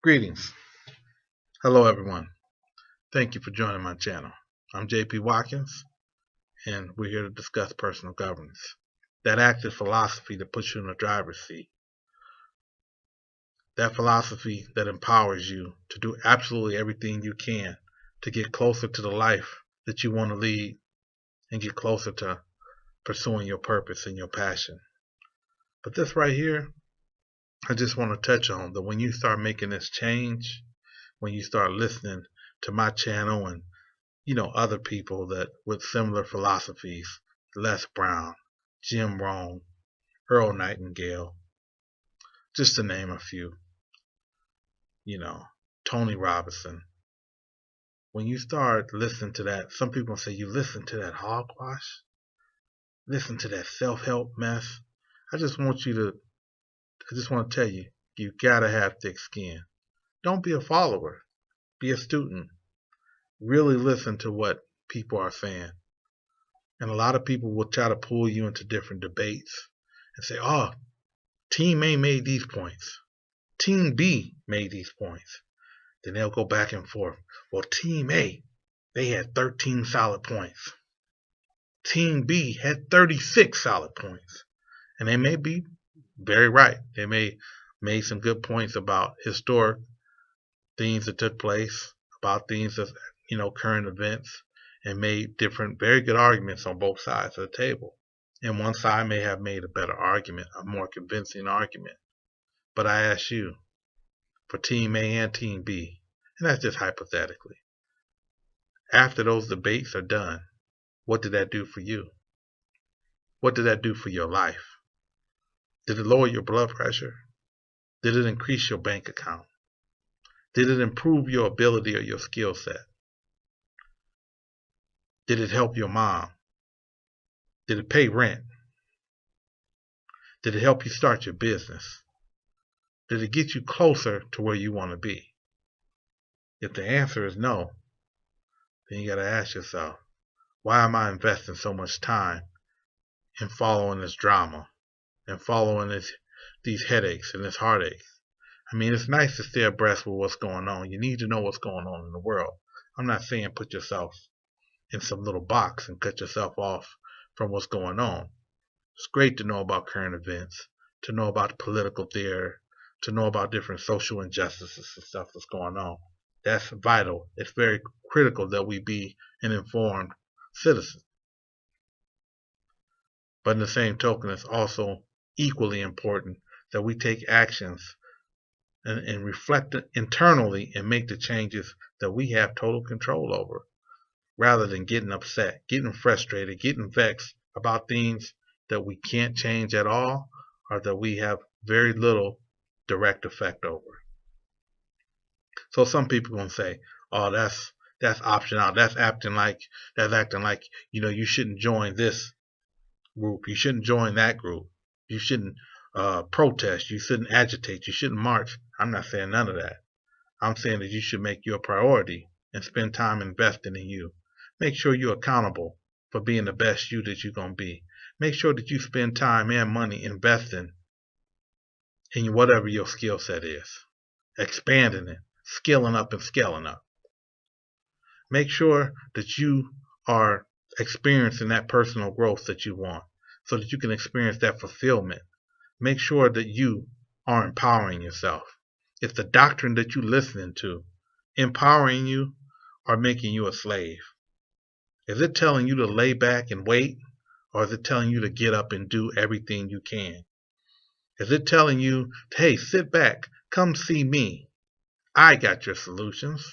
Greetings. Hello, everyone. Thank you for joining my channel. I'm JP.WATKINS, and we're here to discuss personal governance. That active philosophy that puts you in the driver's seat. That philosophy that empowers you to do absolutely everything you can to get closer to the life that you want to lead and get closer to pursuing your purpose and your passion. But this right here, I just want to touch on that when you start making this change, when you start listening to my channel and other people that with similar philosophies, Les Brown, Jim Rohn, Earl Nightingale, just to name a few, Tony Robinson. When you start listening to that, some people say you listen to that hogwash, listen to that self-help mess. I just want to tell you, you gotta have thick skin. Don't be a follower. Be a student. Really listen to what people are saying. And a lot of people will try to pull you into different debates and say, oh, Team A made these points. Team B made these points. Then they'll go back and forth. Well, Team A, they had 13 solid points. Team B had 36 solid points. And they may be very right. They may made some good points about historic things that took place, about things that, current events, and made different, very good arguments on both sides of the table. And one side may have made a better argument, a more convincing argument. But I ask you, for Team A and Team B, and that's just hypothetically, after those debates are done, what did that do for you? What did that do for your life? Did it lower your blood pressure? Did it increase your bank account? Did it improve your ability or your skill set? Did it help your mom? Did it pay rent? Did it help you start your business? Did it get you closer to where you want to be? If the answer is no, then you got to ask yourself, why am I investing so much time in following this drama and following these headaches and this heartache? I mean, it's nice to stay abreast with what's going on. You need to know what's going on in the world. I'm not saying put yourself in some little box and cut yourself off from what's going on. It's great to know about current events, to know about political theory, to know about different social injustices and stuff that's going on. That's vital. It's very critical that we be an informed citizen. But in the same token, it's also equally important that we take actions and reflect internally and make the changes that we have total control over, rather than getting upset, getting frustrated, getting vexed about things that we can't change at all or that we have very little direct effect over. So some people are going to say, oh, that's optional. That's acting like you shouldn't join this group. You shouldn't join that group. You shouldn't protest. You shouldn't agitate. You shouldn't march. I'm not saying none of that. I'm saying that you should make your priority and spend time investing in you. Make sure you're accountable for being the best you that you're going to be. Make sure that you spend time and money investing in whatever your skill set is, expanding it, skilling up and scaling up. Make sure that you are experiencing that personal growth that you want so that you can experience that fulfillment. Make sure that you are empowering yourself. Is the doctrine that you're listening to empowering you or making you a slave? Is it telling you to lay back and wait, or is it telling you to get up and do everything you can? Is it telling you, hey, sit back, come see me. I got your solutions.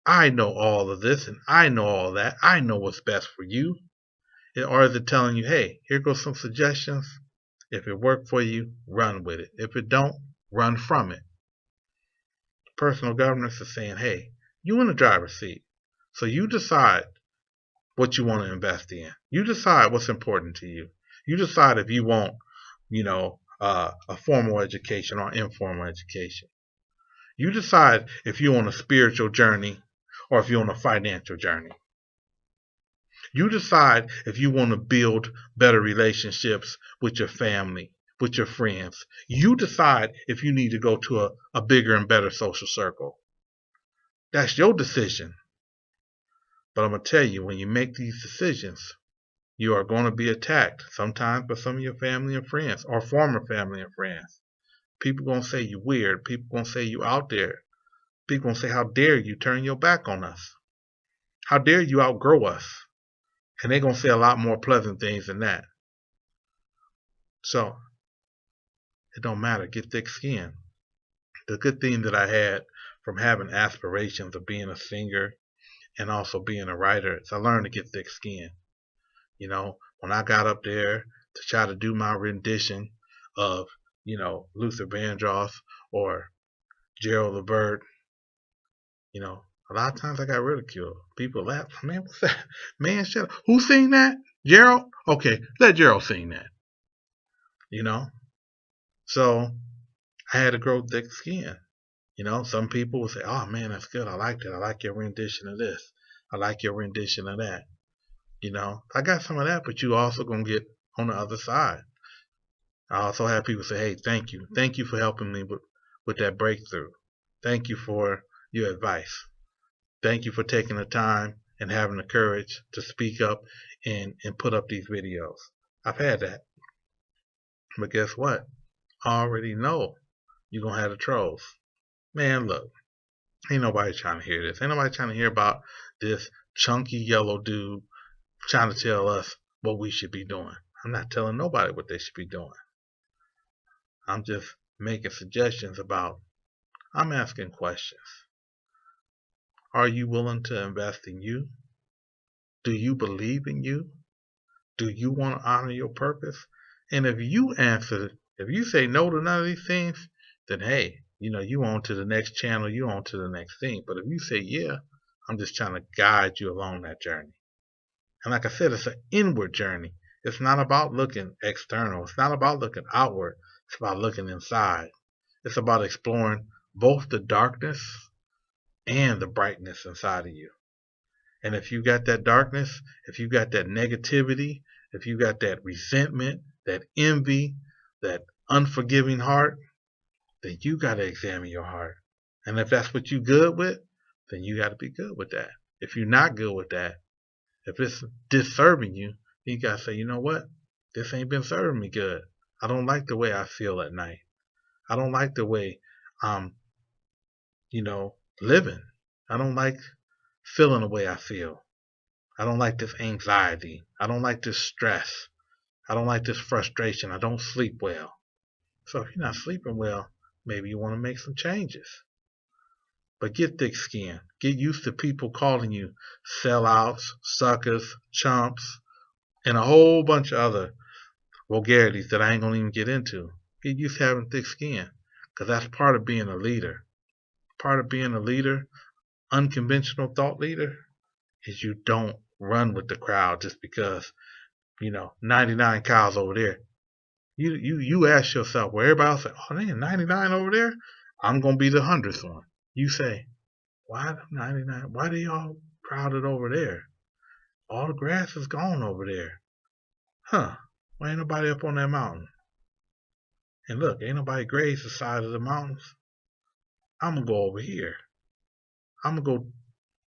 I know all of this and I know all that. I know what's best for you. Or is it telling you, hey, here goes some suggestions. If it worked for you, run with it. If it don't, run from it. Personal governance is saying, hey, you in the driver's seat. So you decide what you want to invest in. You decide what's important to you. You decide if you want, a formal education or informal education. You decide if you're on a spiritual journey or if you're on a financial journey. You decide if you want to build better relationships with your family, with your friends. You decide if you need to go to a bigger and better social circle. That's your decision. But I'm going to tell you, when you make these decisions, you are going to be attacked, sometimes by some of your family and friends, or former family and friends. People going to say you weird. People going to say you out there. People going to say, how dare you turn your back on us? How dare you outgrow us? And they're going to say a lot more pleasant things than that. So, it don't matter. Get thick skin. The good thing that I had from having aspirations of being a singer and also being a writer is I learned to get thick skin. You know, when I got up there to try to do my rendition of, Luther Vandross or Gerald Levert, a lot of times I got ridiculed. People laugh, man, what's that? Man, shut up. Who sing that? Gerald? Okay, let Gerald sing that. So I had to grow thick skin. Some people will say, oh man, that's good. I like that. I like your rendition of this. I like your rendition of that. I got some of that, but you also going to get on the other side. I also have people say, hey, thank you. Thank you for helping me with that breakthrough. Thank you for your advice. Thank you for taking the time and having the courage to speak up and put up these videos. I've had that. But guess what? I already know you're going to have the trolls. Man, look, ain't nobody trying to hear this. Ain't nobody trying to hear about this chunky yellow dude trying to tell us what we should be doing. I'm not telling nobody what they should be doing. I'm just making suggestions I'm asking questions. Are you willing to invest in you? Do you believe in you? Do you want to honor your purpose? And if you say no to none of these things, then hey, you on to the next channel, you on to the next thing. But if you say, yeah, I'm just trying to guide you along that journey. And like I said, it's an inward journey. It's not about looking external. It's not about looking outward. It's about looking inside. It's about exploring both the darkness and the brightness inside of you. And if you got that darkness, if you got that negativity, if you got that resentment, that envy, that unforgiving heart, then you got to examine your heart. And if that's what you good with, then you got to be good with that. If you're not good with that, if it's disserving you, you got to say, you know what? This ain't been serving me good. I don't like the way I feel at night. I don't like the way I'm, living. I don't like feeling the way I feel. I don't like this anxiety. I don't like this stress. I don't like this frustration. I don't sleep well. So if you're not sleeping well, maybe you want to make some changes. But get thick skin. Get used to people calling you sellouts, suckers, chumps, and a whole bunch of other vulgarities that I ain't going to even get into. Get used to having thick skin, because that's part of being a leader. Part of being a leader, unconventional thought leader, is you don't run with the crowd just because, 99 cows over there. You ask yourself, where everybody else say, oh man, 99 over there, I'm going to be the 100th one. You say, why 99? Why they all crowded over there? All the grass is gone over there. Huh, why ain't nobody up on that mountain? And look, ain't nobody grazed the side of the mountains. I'm going to go over here. I'm going to go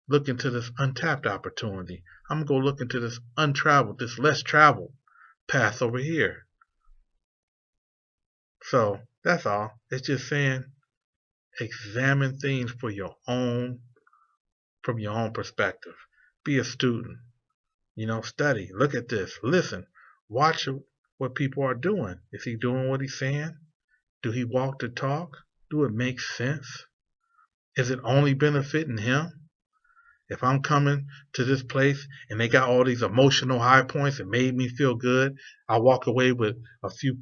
look into this untapped opportunity. I'm going to go look into this untraveled, this less traveled path over here. So that's all. It's just saying, examine things from your own perspective. Be a student. Study. Look at this. Listen. Watch what people are doing. Is he doing what he's saying? Do he walk the talk? Do it make sense? Is it only benefiting him? If I'm coming to this place and they got all these emotional high points that made me feel good, I walk away with a few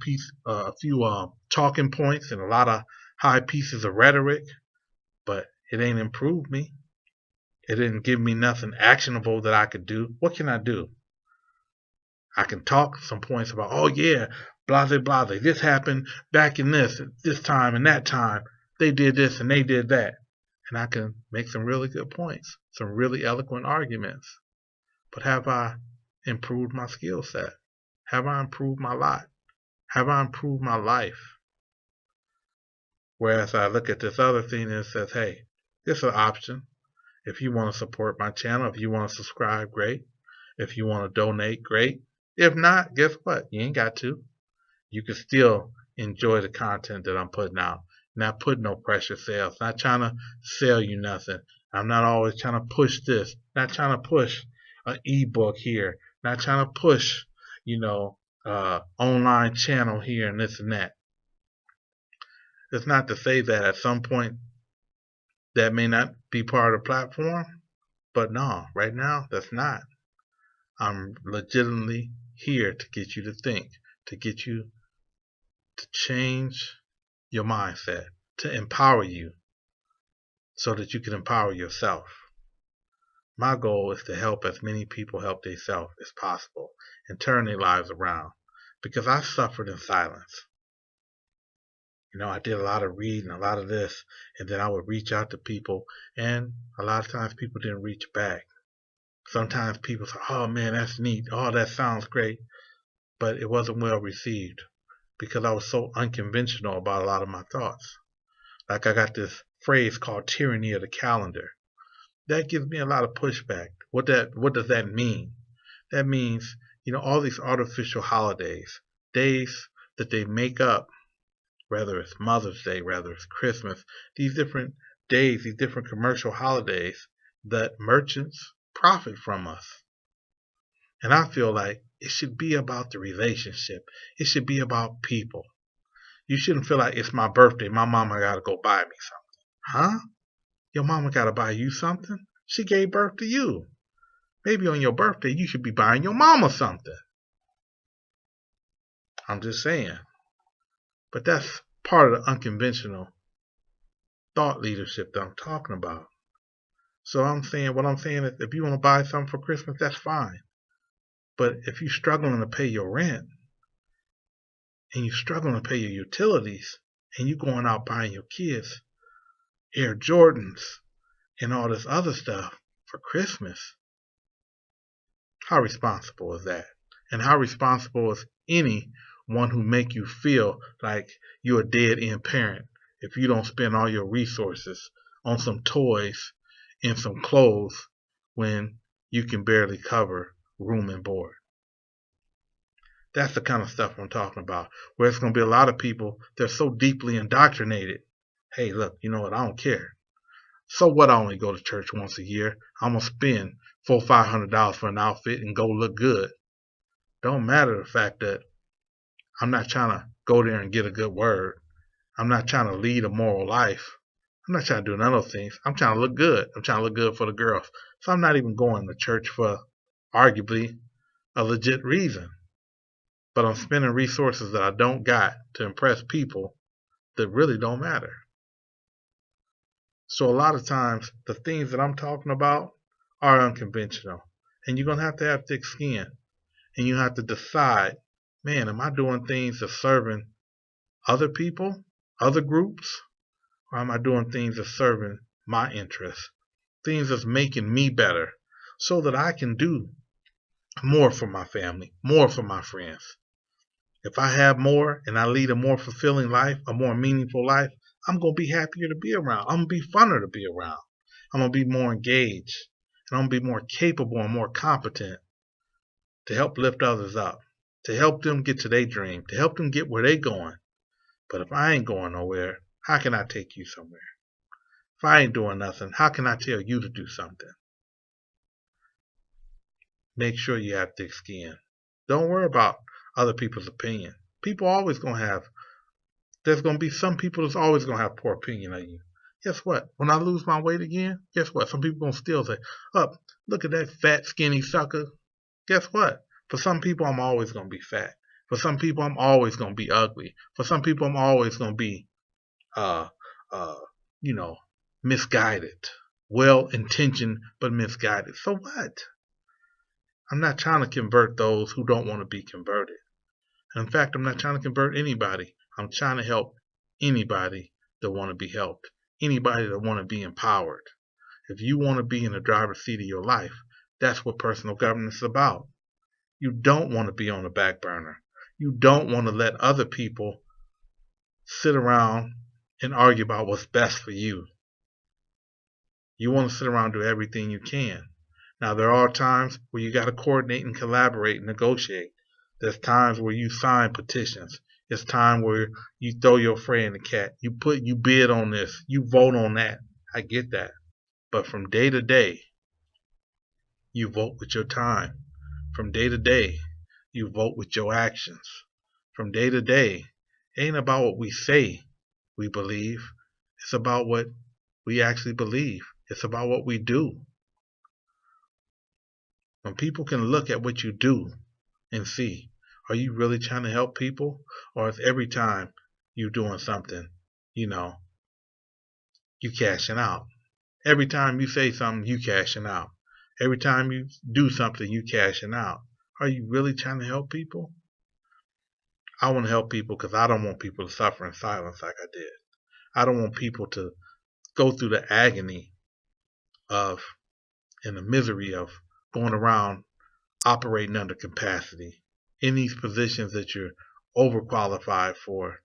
talking points and a lot of high pieces of rhetoric, but it ain't improved me. It didn't give me nothing actionable that I could do. What can I do? I can talk some points about, oh yeah, blase blase, this happened back in this time and that time. They did this and they did that. And I can make some really good points, some really eloquent arguments. But have I improved my skill set? Have I improved my lot? Have I improved my life? Whereas I look at this other thing and it says, hey, this is an option. If you want to support my channel, if you want to subscribe, great. If you want to donate, great. If not, guess what? You ain't got to. You can still enjoy the content that I'm putting out. Not putting no pressure sales. Not trying to sell you nothing. I'm not always trying to push this. Not trying to push an ebook here. Not trying to push, online channel here and this and that. It's not to say that at some point that may not be part of the platform, but no, right now that's not. I'm legitimately here to get you to think, to get you to change your mindset, to empower you so that you can empower yourself. My goal is to help as many people help themselves as possible and turn their lives around, because I suffered in silence. I did a lot of reading, a lot of this, and then I would reach out to people, and a lot of times people didn't reach back. Sometimes people say, oh man, that's neat, oh that sounds great, but it wasn't well received because I was so unconventional about a lot of my thoughts. Like I got this phrase called tyranny of the calendar. That gives me a lot of pushback. What does that mean? That means, all these artificial holidays, days that they make up, whether it's Mother's Day, whether it's Christmas, these different days, these different commercial holidays that merchants profit from us. And I feel like it should be about the relationship. It should be about people. You shouldn't feel like it's my birthday, my mama gotta go buy me something. Huh? Your mama gotta buy you something? She gave birth to you. Maybe on your birthday you should be buying your mama something. I'm just saying. But that's part of the unconventional thought leadership that I'm talking about. So what I'm saying is, if you want to buy something for Christmas, that's fine. But if you're struggling to pay your rent, and you're struggling to pay your utilities, and you're going out buying your kids Air Jordans and all this other stuff for Christmas, how responsible is that? And how responsible is anyone who make you feel like you're a dead-end parent if you don't spend all your resources on some toys and some clothes when you can barely cover room and board? That's the kind of stuff I'm talking about, where it's going to be a lot of people that are so deeply indoctrinated. Hey, look, you know what? I don't care. So what? I only go to church once a year. I'm going to spend $400-500 for an outfit and go look good. Don't matter the fact that I'm not trying to go there and get a good word. I'm not trying to lead a moral life. I'm not trying to do none of those things. I'm trying to look good. I'm trying to look good for the girls. So I'm not even going to church for arguably a legit reason. But I'm spending resources that I don't got to impress people that really don't matter. So a lot of times, the things that I'm talking about are unconventional. And you're going to have thick skin. And you have to decide, man, am I doing things that's serving other people, other groups? Or am I doing things that's serving my interests? Things that's making me better so that I can do more for my family, more for my friends. If I have more and I lead a more fulfilling life, a more meaningful life, I'm going to be happier to be around. I'm going to be funner to be around. I'm going to be more engaged. And I'm going to be more capable and more competent to help lift others up, to help them get to their dream, to help them get where they're going. But if I ain't going nowhere, how can I take you somewhere? If I ain't doing nothing, how can I tell you to do something? Make sure you have thick skin. Don't worry about other people's opinion. People always going to have, there's going to be some people that's always going to have poor opinion of you. Guess what? When I lose my weight again, guess what? Some people going to still say, oh, look at that fat, skinny sucker. Guess what? For some people, I'm always going to be fat. For some people, I'm always going to be ugly. For some people, I'm always going to be, misguided. Well-intentioned, but misguided. So what? I'm not trying to convert those who don't want to be converted. In fact, I'm not trying to convert anybody. I'm trying to help anybody that want to be helped. Anybody that want to be empowered. If you want to be in the driver's seat of your life, that's what personal governance is about. You don't want to be on the back burner. You don't want to let other people sit around and argue about what's best for you. You want to sit around and do everything you can. Now, there are times where you got to coordinate and collaborate and negotiate. There's times where you sign petitions. It's time where you throw your friend the cat. You bid on this. You vote on that. I get that. But from day to day, you vote with your time. From day to day, you vote with your actions. From day to day, it ain't about what we say we believe. It's about what we actually believe. It's about what we do. When people can look at what you do and see, are you really trying to help people? Or is every time you doing something, you cashing out? Every time you say something, you cashing out. Every time you do something, you cashing out. Are you really trying to help people? I want to help people because I don't want people to suffer in silence like I did. I don't want people to go through the agony of and the misery of going around operating under capacity in these positions that you're overqualified for,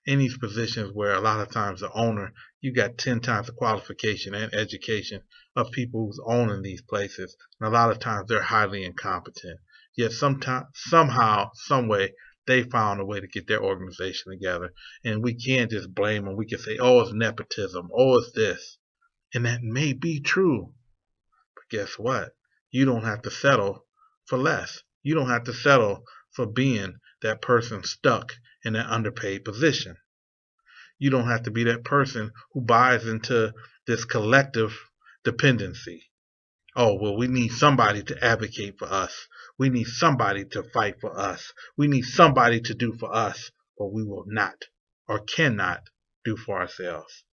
in these positions where a lot of times the owner, you got 10 times the qualification and education of people who's owning these places, and a lot of times they're highly incompetent. Yet somehow, some way, they found a way to get their organization together, and we can't just blame them. We can say, oh, it's nepotism, oh, it's this, and that may be true. But guess what? You don't have to settle for less. You don't have to settle for being that person stuck in that underpaid position. You don't have to be that person who buys into this collective dependency. Oh, well, we need somebody to advocate for us. We need somebody to fight for us. We need somebody to do for us, but we will not or cannot do for ourselves.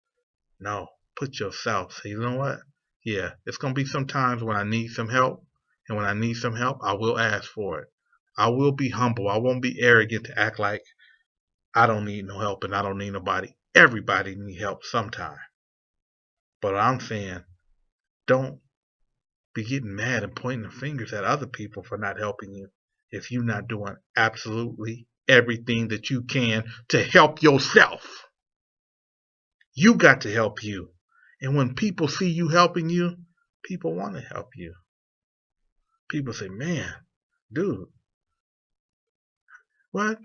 No, put yourself. Say, you know what? Yeah, it's going to be some times when I need some help. And when I need some help, I will ask for it. I will be humble. I won't be arrogant to act like I don't need no help and I don't need nobody. Everybody needs help sometime. But I'm saying, don't be getting mad and pointing the fingers at other people for not helping you if you're not doing absolutely everything that you can to help yourself. You got to help you. And when people see you helping you, people want to help you. People say, man, dude, what?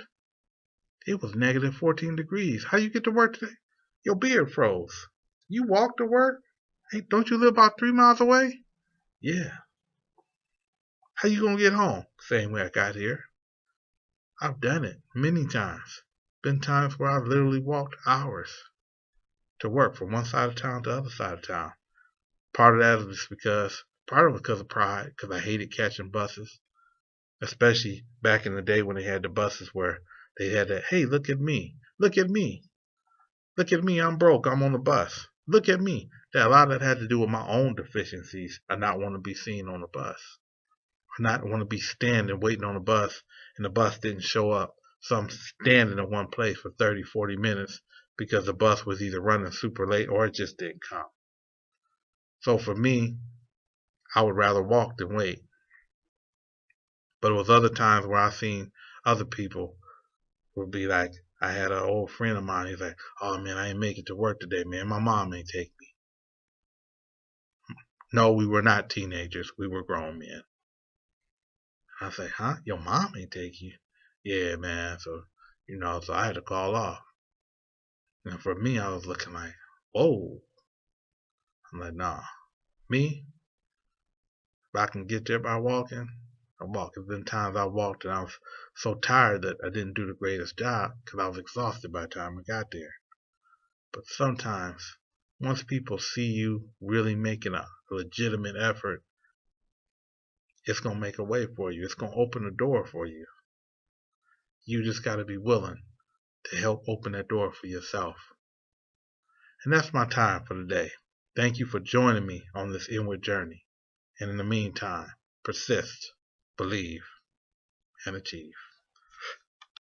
It was negative 14 degrees. How you get to work today? Your beard froze. You walk to work? Hey, don't you live about 3 miles away? Yeah. How you gonna get home? Same way I got here. I've done it many times. Been times where I've literally walked hours to work from one side of town to the other side of town. Part of that is because of pride, because I hated catching buses. Especially back in the day when they had the buses where they had that, hey, look at me. Look at me. Look at me, I'm broke, I'm on the bus. Look at me. That a lot of that had to do with my own deficiencies. I not want to be seen on the bus. I not want to be standing waiting on the bus and the bus didn't show up. So I'm standing in one place for 30, 40 minutes because the bus was either running super late or it just didn't come. So for me, I would rather walk than wait. But it was other times where I seen other people would be like, I had an old friend of mine, he's like, oh man, I ain't make it to work today, man. My mom ain't take me. No, we were not teenagers. We were grown men. I say, huh? Your mom ain't take you? Yeah, man. So, so I had to call off. And for me, I was looking like, whoa. I'm like, nah. Me, if I can get there by walking, I walk. There's been times I walked and I was so tired that I didn't do the greatest job because I was exhausted by the time I got there. But sometimes, once people see you really making a legitimate effort, it's going to make a way for you. It's going to open a door for you. You just got to be willing to help open that door for yourself. And that's my time for today. Thank you for joining me on this inward journey. And in the meantime, persist, believe, and achieve.